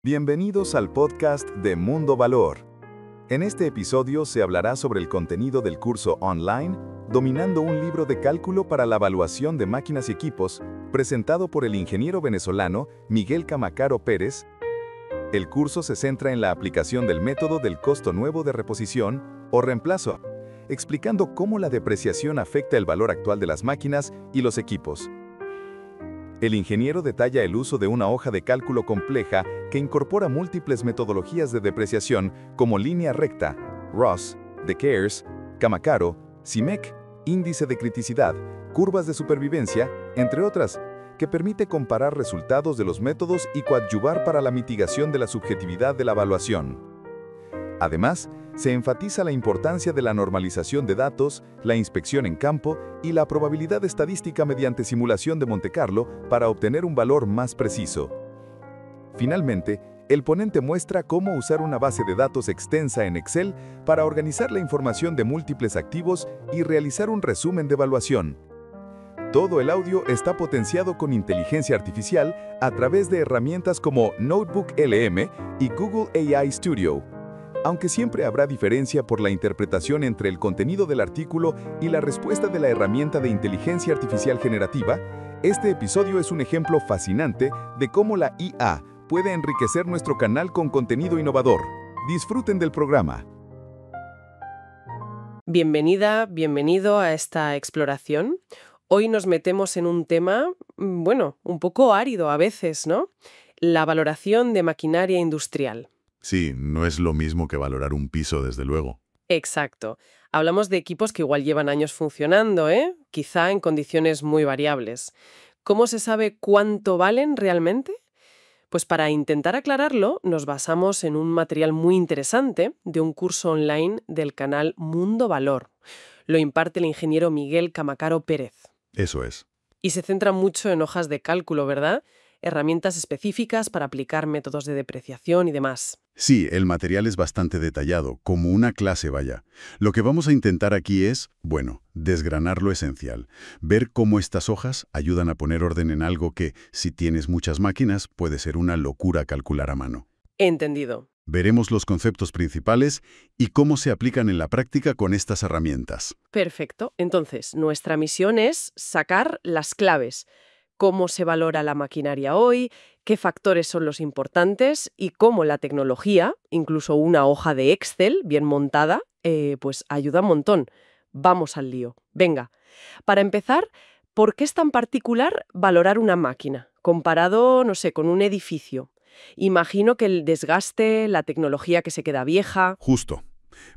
Bienvenidos al podcast de Mundo Valor. En este episodio se hablará sobre el contenido del curso online Dominando un libro de cálculo para la evaluación de máquinas y equipos, presentado por el ingeniero venezolano Miguel Camacaro Pérez. El curso se centra en la aplicación del método del costo nuevo de reposición o reemplazo, explicando cómo la depreciación afecta el valor actual de las máquinas y los equipos. El ingeniero detalla el uso de una hoja de cálculo compleja que incorpora múltiples metodologías de depreciación como línea recta, Ross, De Keyers, Camacaro, CIMEC, índice de criticidad, curvas de supervivencia, entre otras, que permite comparar resultados de los métodos y coadyuvar para la mitigación de la subjetividad de la evaluación. Además, se enfatiza la importancia de la normalización de datos, la inspección en campo y la probabilidad estadística mediante simulación de Monte Carlo para obtener un valor más preciso. Finalmente, el ponente muestra cómo usar una base de datos extensa en Excel para organizar la información de múltiples activos y realizar un resumen de evaluación. Todo el audio está potenciado con inteligencia artificial a través de herramientas como NotebookLM y Google AI Studio. Aunque siempre habrá diferencia por la interpretación entre el contenido del artículo y la respuesta de la herramienta de inteligencia artificial generativa, este episodio es un ejemplo fascinante de cómo la IA puede enriquecer nuestro canal con contenido innovador. Disfruten del programa. Bienvenida, bienvenido a esta exploración. Hoy nos metemos en un tema, un poco árido a veces, ¿no? La valoración de maquinaria industrial. Sí, no es lo mismo que valorar un piso, desde luego. Exacto. Hablamos de equipos que igual llevan años funcionando, quizá en condiciones muy variables. ¿Cómo se sabe cuánto valen realmente? Pues para intentar aclararlo, nos basamos en un material muy interesante de un curso online del canal Mundo Valor. Lo imparte el ingeniero Miguel Camacaro Pérez. Eso es. Y se centra mucho en hojas de cálculo, ¿verdad? Herramientas específicas para aplicar métodos de depreciación y demás. Sí, el material es bastante detallado, como una clase vaya. Lo que vamos a intentar aquí es, desgranar lo esencial. Ver cómo estas hojas ayudan a poner orden en algo que, si tienes muchas máquinas, puede ser una locura calcular a mano. Entendido. Veremos los conceptos principales y cómo se aplican en la práctica con estas herramientas. Perfecto. Entonces, nuestra misión es sacar las claves. Cómo se valora la maquinaria hoy, qué factores son los importantes y cómo la tecnología, incluso una hoja de Excel bien montada, pues ayuda un montón. Vamos al lío. Venga. Para empezar, ¿por qué es tan particular valorar una máquina comparado, con un edificio? Imagino que el desgaste, la tecnología que se queda vieja... Justo.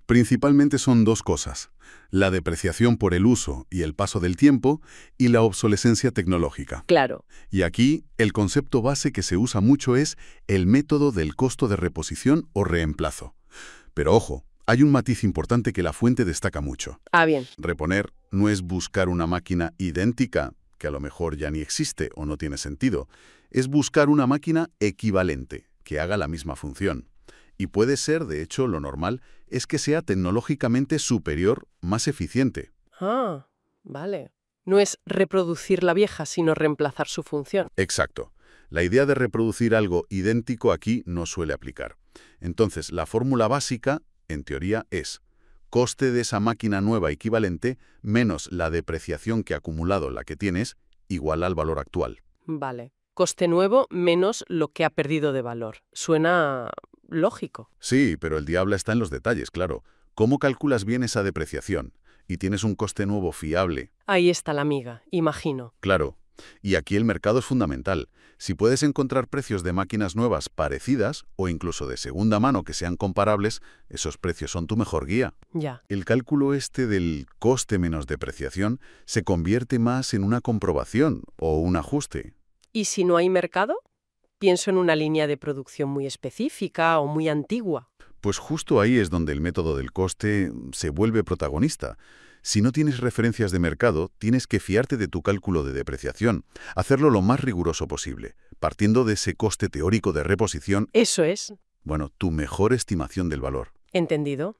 Principalmente son dos cosas: la depreciación por el uso y el paso del tiempo y la obsolescencia tecnológica. Claro. Y aquí, el concepto base que se usa mucho es el método del costo de reposición o reemplazo. Pero ojo, hay un matiz importante que la fuente destaca mucho. Ah, bien. Reponer no es buscar una máquina idéntica, que a lo mejor ya ni existe o no tiene sentido. Es buscar una máquina equivalente, que haga la misma función. Y puede ser, de hecho, lo normal es que sea tecnológicamente superior, más eficiente. Ah, vale. No es reproducir la vieja, sino reemplazar su función. Exacto. La idea de reproducir algo idéntico aquí no suele aplicar. Entonces, la fórmula básica, en teoría, es coste de esa máquina nueva equivalente menos la depreciación que ha acumulado la que tienes, igual al valor actual. Vale. Coste nuevo menos lo que ha perdido de valor. Suena lógico. Sí, pero el diablo está en los detalles, claro. ¿Cómo calculas bien esa depreciación? Y tienes un coste nuevo fiable. Ahí está la miga, imagino. Claro. Y aquí el mercado es fundamental. Si puedes encontrar precios de máquinas nuevas parecidas o incluso de segunda mano que sean comparables, esos precios son tu mejor guía. Ya. El cálculo del coste menos depreciación se convierte más en una comprobación o un ajuste. ¿Y si no hay mercado? Pienso en una línea de producción muy específica o muy antigua. Pues justo ahí es donde el método del coste se vuelve protagonista. Si no tienes referencias de mercado, tienes que fiarte de tu cálculo de depreciación, hacerlo lo más riguroso posible, partiendo de ese coste teórico de reposición. Eso es. Tu mejor estimación del valor. Entendido.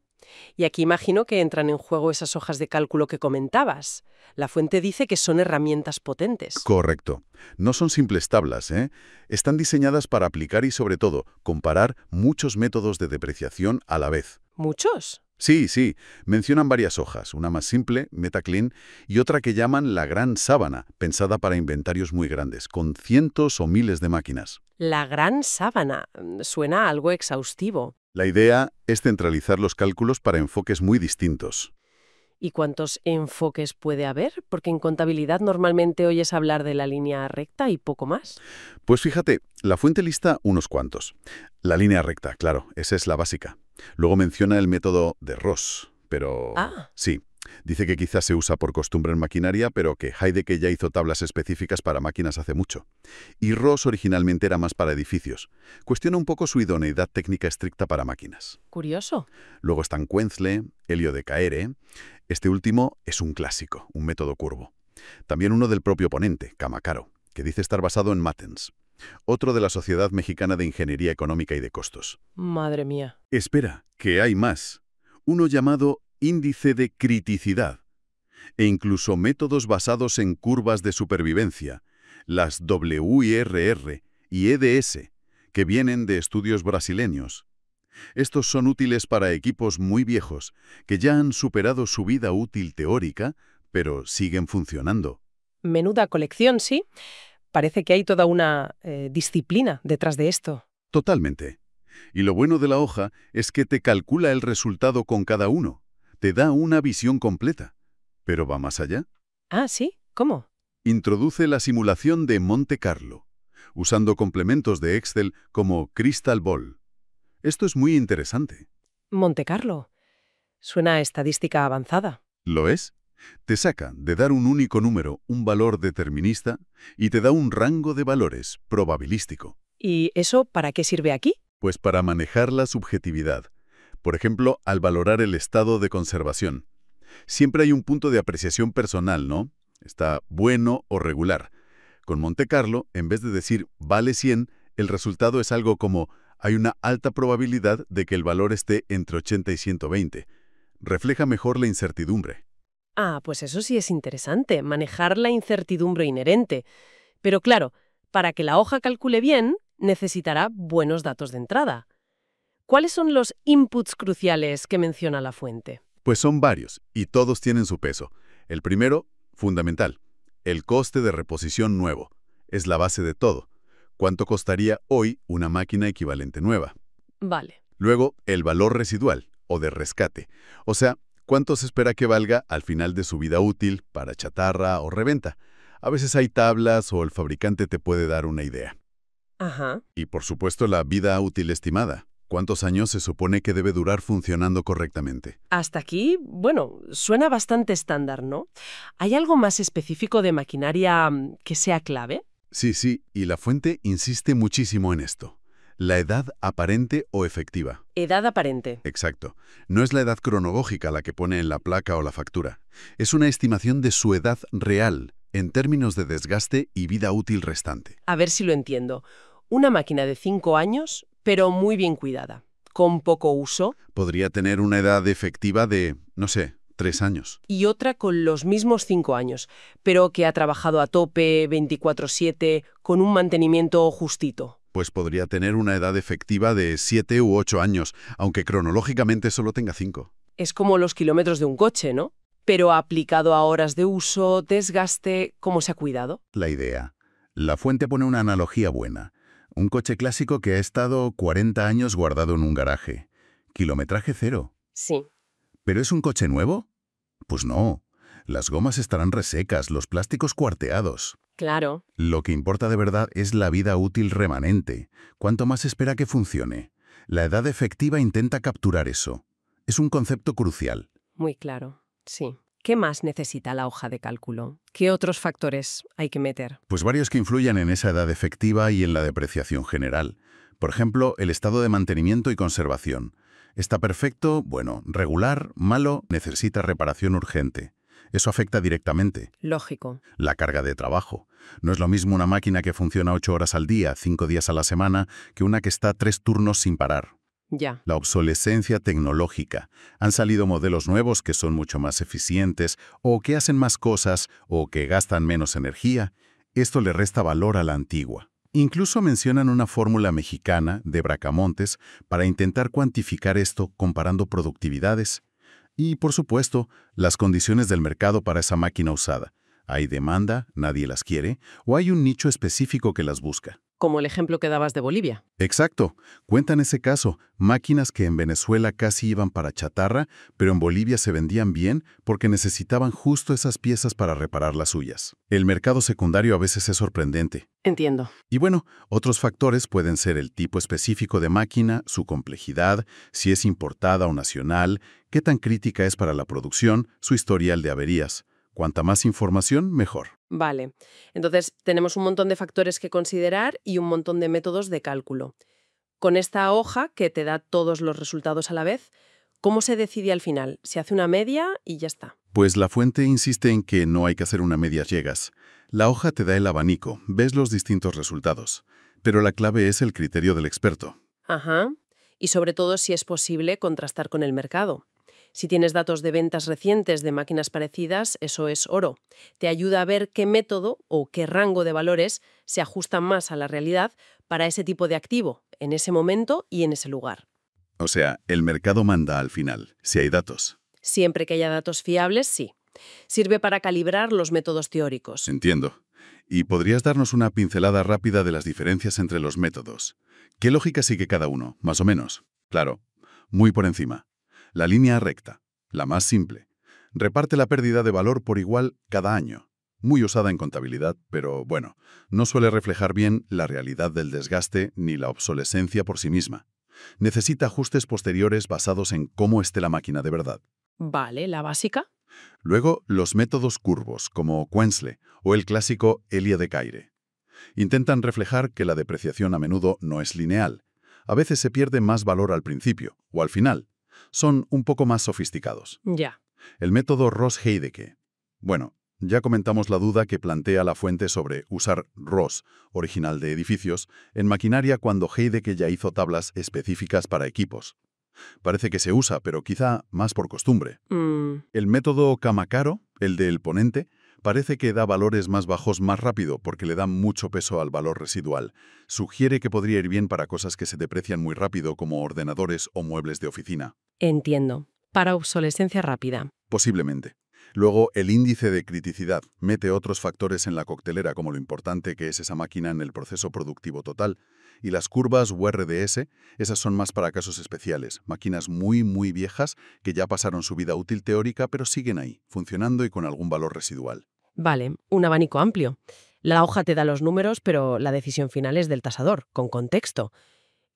Y aquí imagino que entran en juego esas hojas de cálculo que comentabas. La fuente dice que son herramientas potentes. Correcto. No son simples tablas, ¿eh? Están diseñadas para aplicar y, sobre todo, comparar muchos métodos de depreciación a la vez. ¿Muchos? Sí. Mencionan varias hojas, una más simple, MetaClean, y otra que llaman la Gran Sábana, pensada para inventarios muy grandes, con cientos o miles de máquinas. La gran sábana. Suena a algo exhaustivo. La idea es centralizar los cálculos para enfoques muy distintos. ¿Y cuántos enfoques puede haber? Porque en contabilidad normalmente oyes hablar de la línea recta y poco más. Pues fíjate, la fuente lista unos cuantos. La línea recta, claro, esa es la básica. Luego menciona el método de Ross, pero... Sí, dice que quizás se usa por costumbre en maquinaria, pero que Heidecke ya hizo tablas específicas para máquinas hace mucho. Y Ross originalmente era más para edificios. Cuestiona un poco su idoneidad técnica estricta para máquinas. Curioso. Luego están Quentzle, Elio de Caere. Este último es un clásico, un método curvo. También uno del propio ponente, Camacaro, que dice estar basado en Matens. Otro de la Sociedad Mexicana de Ingeniería Económica y de Costos. Madre mía. Espera, que hay más. Uno llamado índice de criticidad. E incluso métodos basados en curvas de supervivencia, las WIRR y EDS, que vienen de estudios brasileños. Estos son útiles para equipos muy viejos, que ya han superado su vida útil teórica, pero siguen funcionando. Menuda colección, sí. Parece que hay toda una disciplina detrás de esto. Totalmente. Y lo bueno de la hoja es que te calcula el resultado con cada uno. Te da una visión completa. Pero va más allá. Ah, ¿sí? ¿Cómo? Introduce la simulación de Monte Carlo, usando complementos de Excel como Crystal Ball. Esto es muy interesante. Monte Carlo. Suena a estadística avanzada. ¿Lo es? Te saca de dar un único número un valor determinista y te da un rango de valores probabilístico. ¿Y eso para qué sirve aquí? Pues para manejar la subjetividad. Por ejemplo, al valorar el estado de conservación. Siempre hay un punto de apreciación personal, ¿no? Está bueno o regular. Con Monte Carlo, en vez de decir vale 100, el resultado es algo como hay una alta probabilidad de que el valor esté entre 80 y 120. Refleja mejor la incertidumbre. Ah, pues eso sí es interesante, manejar la incertidumbre inherente. Pero claro, para que la hoja calcule bien, necesitará buenos datos de entrada. ¿Cuáles son los inputs cruciales que menciona la fuente? Pues son varios, y todos tienen su peso. El primero, fundamental, el coste de reposición nuevo. Es la base de todo. ¿Cuánto costaría hoy una máquina equivalente nueva? Vale. Luego, el valor residual, o de rescate. O sea, ¿cuánto se espera que valga al final de su vida útil para chatarra o reventa? A veces hay tablas o el fabricante te puede dar una idea. Ajá. Y por supuesto la vida útil estimada. ¿Cuántos años se supone que debe durar funcionando correctamente? Hasta aquí, bueno, suena bastante estándar, ¿no? ¿Hay algo más específico de maquinaria que sea clave? Sí, y la fuente insiste muchísimo en esto. La edad aparente o efectiva. Edad aparente. Exacto. No es la edad cronológica la que pone en la placa o la factura. Es una estimación de su edad real, en términos de desgaste y vida útil restante. A ver si lo entiendo. Una máquina de 5 años, pero muy bien cuidada, con poco uso. Podría tener una edad efectiva de, no sé, 3 años. Y otra con los mismos 5 años, pero que ha trabajado a tope 24/7, con un mantenimiento justito. Pues podría tener una edad efectiva de 7 u 8 años, aunque cronológicamente solo tenga 5. Es como los kilómetros de un coche, ¿no? Pero aplicado a horas de uso, desgaste, ¿cómo se ha cuidado? La idea. La fuente pone una analogía buena. Un coche clásico que ha estado 40 años guardado en un garaje. Kilometraje cero. Sí. ¿Pero es un coche nuevo? Pues no. Las gomas estarán resecas, los plásticos cuarteados. Claro. Lo que importa de verdad es la vida útil remanente. ¿Cuánto más espera que funcione? La edad efectiva intenta capturar eso. Es un concepto crucial. Muy claro. Sí. ¿Qué más necesita la hoja de cálculo? ¿Qué otros factores hay que meter? Pues varios que influyen en esa edad efectiva y en la depreciación general. Por ejemplo, el estado de mantenimiento y conservación. ¿Está perfecto? Bueno, regular, malo, necesita reparación urgente. Eso afecta directamente. Lógico. La carga de trabajo. No es lo mismo una máquina que funciona 8 horas al día, 5 días a la semana, que una que está 3 turnos sin parar. Ya. La obsolescencia tecnológica. Han salido modelos nuevos que son mucho más eficientes, o que hacen más cosas, o que gastan menos energía. Esto le resta valor a la antigua. Incluso mencionan una fórmula mexicana de Bracamontes para intentar cuantificar esto comparando productividades. Y, por supuesto, las condiciones del mercado para esa máquina usada. ¿Hay demanda, nadie las quiere, o hay un nicho específico que las busca? Como el ejemplo que dabas de Bolivia. Exacto. Cuentan ese caso. Máquinas que en Venezuela casi iban para chatarra, pero en Bolivia se vendían bien porque necesitaban justo esas piezas para reparar las suyas. El mercado secundario a veces es sorprendente. Entiendo. Y bueno, otros factores pueden ser el tipo específico de máquina, su complejidad, si es importada o nacional, qué tan crítica es para la producción, su historial de averías. Cuanta más información, mejor. Vale. Entonces, tenemos un montón de factores que considerar y un montón de métodos de cálculo. Con esta hoja, que te da todos los resultados a la vez, ¿cómo se decide al final? Se hace una media y ya está. Pues la fuente insiste en que no hay que hacer una medias llegas. La hoja te da el abanico, ves los distintos resultados. Pero la clave es el criterio del experto. Ajá. Y sobre todo si es posible contrastar con el mercado. Si tienes datos de ventas recientes de máquinas parecidas, eso es oro. Te ayuda a ver qué método o qué rango de valores se ajustan más a la realidad para ese tipo de activo, en ese momento y en ese lugar. O sea, el mercado manda al final, si hay datos. Siempre que haya datos fiables, sí. Sirve para calibrar los métodos teóricos. Entiendo. ¿Y podrías darnos una pincelada rápida de las diferencias entre los métodos? ¿Qué lógica sigue cada uno, más o menos? Claro, muy por encima. La línea recta, la más simple. Reparte la pérdida de valor por igual cada año. Muy usada en contabilidad, pero bueno, no suele reflejar bien la realidad del desgaste ni la obsolescencia por sí misma. Necesita ajustes posteriores basados en cómo esté la máquina de verdad. Vale, la básica. Luego, los métodos curvos, como Quensle o el clásico Elia de Caire. Intentan reflejar que la depreciación a menudo no es lineal. A veces se pierde más valor al principio o al final. Son un poco más sofisticados. Ya. El método Ross-Heidecke. Bueno, ya comentamos la duda que plantea la fuente sobre usar Ross, original de edificios, en maquinaria cuando Heidecke ya hizo tablas específicas para equipos. Parece que se usa, pero quizá más por costumbre. El método Kamakaro, el del ponente, parece que da valores más bajos más rápido porque le da mucho peso al valor residual. Sugiere que podría ir bien para cosas que se deprecian muy rápido como ordenadores o muebles de oficina. Entiendo. Para obsolescencia rápida. Posiblemente. Luego, el índice de criticidad mete otros factores en la coctelera como lo importante que es esa máquina en el proceso productivo total. Y las curvas URDS, esas son más para casos especiales, máquinas muy viejas que ya pasaron su vida útil teórica pero siguen ahí, funcionando y con algún valor residual. Vale, un abanico amplio. La hoja te da los números, pero la decisión final es del tasador, con contexto.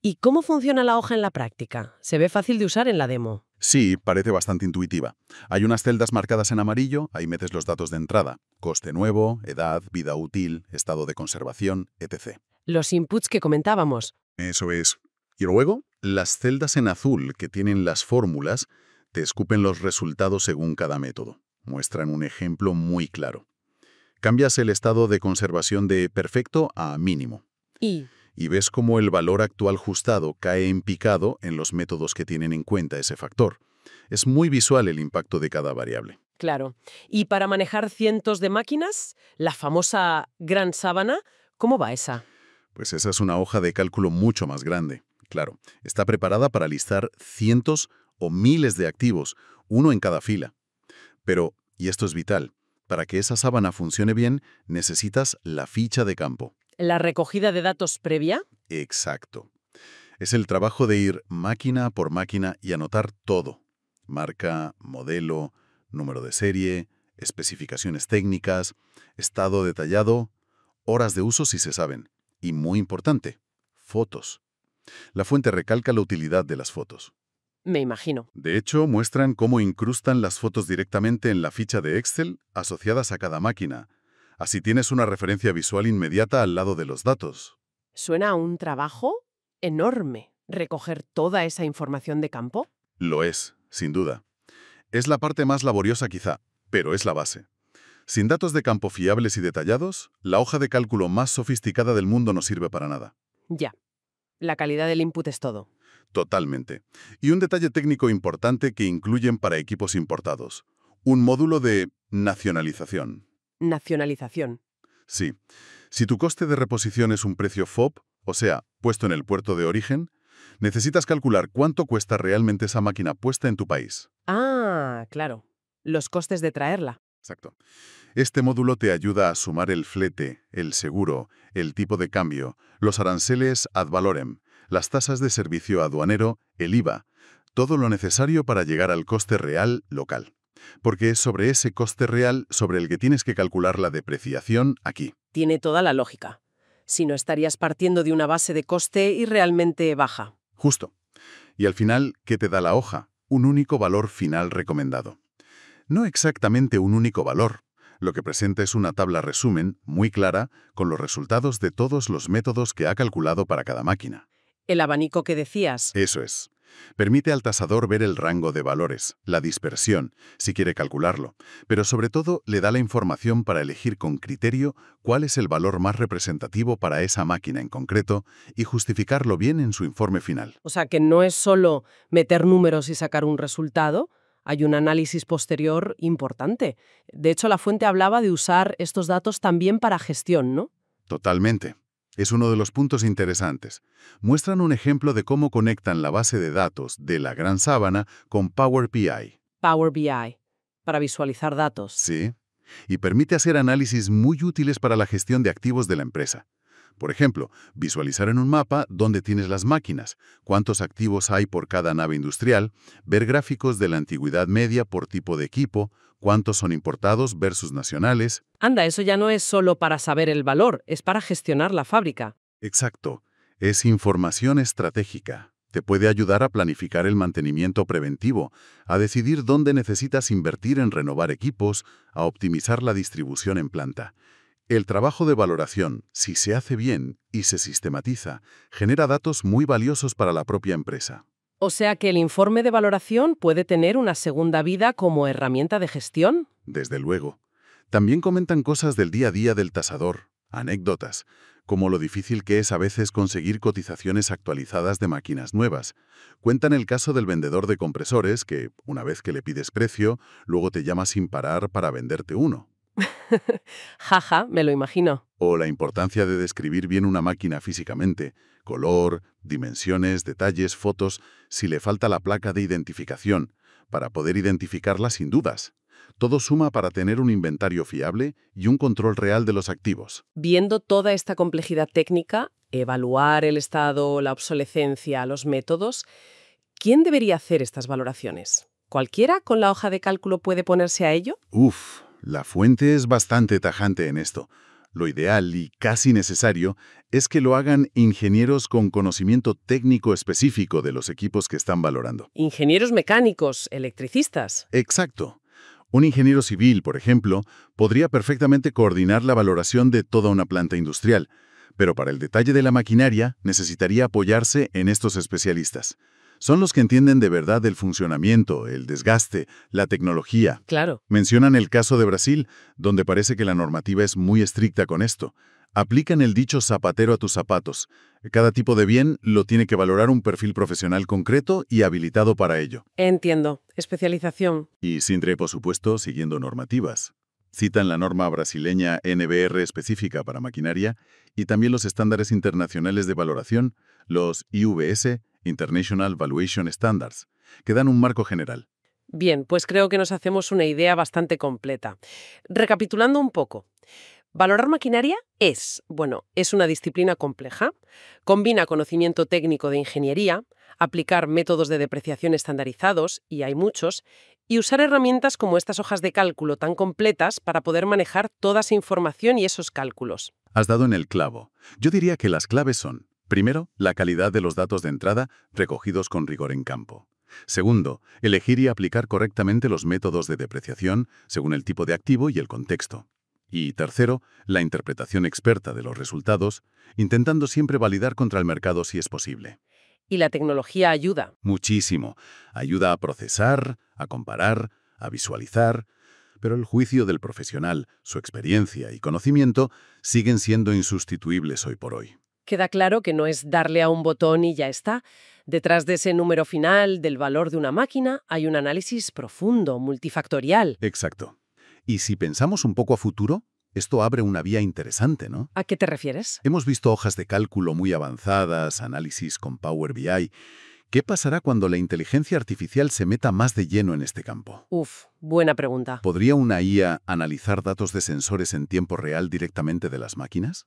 ¿Y cómo funciona la hoja en la práctica? Se ve fácil de usar en la demo. Sí, parece bastante intuitiva. Hay unas celdas marcadas en amarillo, ahí metes los datos de entrada, coste nuevo, edad, vida útil, estado de conservación, etc. Los inputs que comentábamos. Eso es. Y luego, las celdas en azul que tienen las fórmulas te escupen los resultados según cada método. Muestran un ejemplo muy claro. Cambias el estado de conservación de perfecto a mínimo. Y ves cómo el valor actual ajustado cae en picado en los métodos que tienen en cuenta ese factor. Es muy visual el impacto de cada variable. Claro. Y para manejar cientos de máquinas, la famosa gran sábana, ¿cómo va esa? Pues esa es una hoja de cálculo mucho más grande. Claro, está preparada para listar cientos o miles de activos, uno en cada fila. Pero, y esto es vital, para que esa sábana funcione bien, necesitas la ficha de campo. ¿La recogida de datos previa? Exacto. Es el trabajo de ir máquina por máquina y anotar todo. Marca, modelo, número de serie, especificaciones técnicas, estado detallado, horas de uso si se saben. Y muy importante, fotos. La fuente recalca la utilidad de las fotos. Me imagino. De hecho, muestran cómo incrustan las fotos directamente en la ficha de Excel asociadas a cada máquina. Así tienes una referencia visual inmediata al lado de los datos. Suena a un trabajo enorme, recoger toda esa información de campo. Lo es, sin duda. Es la parte más laboriosa quizá, pero es la base. Sin datos de campo fiables y detallados, la hoja de cálculo más sofisticada del mundo no sirve para nada. Ya. La calidad del input es todo. Totalmente. Y un detalle técnico importante que incluyen para equipos importados. Un módulo de nacionalización. Nacionalización. Sí. Si tu coste de reposición es un precio FOB, o sea, puesto en el puerto de origen, necesitas calcular cuánto cuesta realmente esa máquina puesta en tu país. Ah, claro. Los costes de traerla. Exacto. Este módulo te ayuda a sumar el flete, el seguro, el tipo de cambio, los aranceles ad valorem, las tasas de servicio aduanero, el IVA, todo lo necesario para llegar al coste real local. Porque es sobre ese coste real sobre el que tienes que calcular la depreciación aquí. Tiene toda la lógica. Si no, estarías partiendo de una base de coste y realmente baja. Justo. Y al final, ¿qué te da la hoja? Un único valor final recomendado. No exactamente un único valor. Lo que presenta es una tabla resumen muy clara con los resultados de todos los métodos que ha calculado para cada máquina. El abanico que decías. Eso es. Permite al tasador ver el rango de valores, la dispersión, si quiere calcularlo, pero sobre todo le da la información para elegir con criterio cuál es el valor más representativo para esa máquina en concreto y justificarlo bien en su informe final. O sea, que no es solo meter números y sacar un resultado, hay un análisis posterior importante. De hecho, la fuente hablaba de usar estos datos también para gestión, ¿no? Totalmente. Es uno de los puntos interesantes. Muestran un ejemplo de cómo conectan la base de datos de la Gran Sábana con Power BI. Power BI, para visualizar datos. Sí. Y permite hacer análisis muy útiles para la gestión de activos de la empresa. Por ejemplo, visualizar en un mapa dónde tienes las máquinas, cuántos activos hay por cada nave industrial, ver gráficos de la antigüedad media por tipo de equipo, cuántos son importados versus nacionales. Anda, eso ya no es solo para saber el valor, es para gestionar la fábrica. Exacto. Es información estratégica. Te puede ayudar a planificar el mantenimiento preventivo, a decidir dónde necesitas invertir en renovar equipos, a optimizar la distribución en planta. El trabajo de valoración, si se hace bien y se sistematiza, genera datos muy valiosos para la propia empresa. O sea que el informe de valoración puede tener una segunda vida como herramienta de gestión. Desde luego. También comentan cosas del día a día del tasador, anécdotas, como lo difícil que es a veces conseguir cotizaciones actualizadas de máquinas nuevas. Cuentan el caso del vendedor de compresores que, una vez que le pides precio, luego te llama sin parar para venderte uno. Jaja, me lo imagino. O la importancia de describir bien una máquina físicamente, color, dimensiones, detalles, fotos, si le falta la placa de identificación, para poder identificarla sin dudas. Todo suma para tener un inventario fiable y un control real de los activos. Viendo toda esta complejidad técnica, evaluar el estado, la obsolescencia, los métodos, ¿quién debería hacer estas valoraciones? ¿Cualquiera con la hoja de cálculo puede ponerse a ello? La fuente es bastante tajante en esto. Lo ideal y casi necesario es que lo hagan ingenieros con conocimiento técnico específico de los equipos que están valorando. Ingenieros mecánicos, electricistas. Exacto. Un ingeniero civil, por ejemplo, podría perfectamente coordinar la valoración de toda una planta industrial, pero para el detalle de la maquinaria necesitaría apoyarse en estos especialistas. Son los que entienden de verdad el funcionamiento, el desgaste, la tecnología. Claro. Mencionan el caso de Brasil, donde parece que la normativa es muy estricta con esto. Aplican el dicho zapatero a tus zapatos. Cada tipo de bien lo tiene que valorar un perfil profesional concreto y habilitado para ello. Entiendo. Especialización. Y siempre, por supuesto, siguiendo normativas. Citan la norma brasileña NBR específica para maquinaria y también los estándares internacionales de valoración, los IVS, International Valuation Standards, que dan un marco general. Bien, pues creo que nos hacemos una idea bastante completa. Recapitulando un poco. Valorar maquinaria es una disciplina compleja, combina conocimiento técnico de ingeniería, aplicar métodos de depreciación estandarizados, y hay muchos, y usar herramientas como estas hojas de cálculo tan completas para poder manejar toda esa información y esos cálculos. Has dado en el clavo. Yo diría que las claves son, primero, la calidad de los datos de entrada recogidos con rigor en campo. Segundo, elegir y aplicar correctamente los métodos de depreciación según el tipo de activo y el contexto. Y tercero, la interpretación experta de los resultados, intentando siempre validar contra el mercado si es posible. Y la tecnología ayuda. Muchísimo. Ayuda a procesar, a comparar, a visualizar, pero el juicio del profesional, su experiencia y conocimiento siguen siendo insustituibles hoy por hoy. Queda claro que no es darle a un botón y ya está. Detrás de ese número final del valor de una máquina hay un análisis profundo, multifactorial. Exacto. Y si pensamos un poco a futuro, esto abre una vía interesante, ¿no? ¿A qué te refieres? Hemos visto hojas de cálculo muy avanzadas, análisis con Power BI. ¿Qué pasará cuando la inteligencia artificial se meta más de lleno en este campo? Buena pregunta. ¿Podría una IA analizar datos de sensores en tiempo real directamente de las máquinas?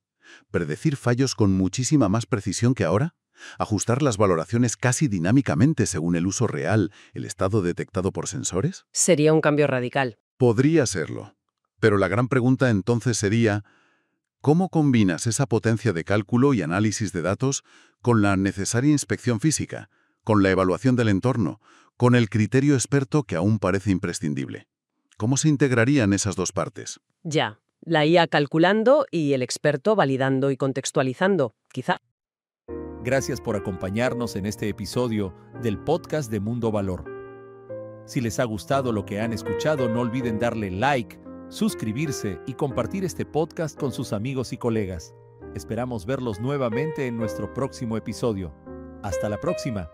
¿Predecir fallos con muchísima más precisión que ahora? ¿Ajustar las valoraciones casi dinámicamente según el uso real, el estado detectado por sensores? Sería un cambio radical. Podría serlo. Pero la gran pregunta entonces sería, ¿cómo combinas esa potencia de cálculo y análisis de datos con la necesaria inspección física, con la evaluación del entorno, con el criterio experto que aún parece imprescindible? ¿Cómo se integrarían esas dos partes? Ya, la IA calculando y el experto validando y contextualizando, quizá. Gracias por acompañarnos en este episodio del podcast de Mundo Valor. Si les ha gustado lo que han escuchado, no olviden darle like, suscribirse y compartir este podcast con sus amigos y colegas. Esperamos verlos nuevamente en nuestro próximo episodio. Hasta la próxima.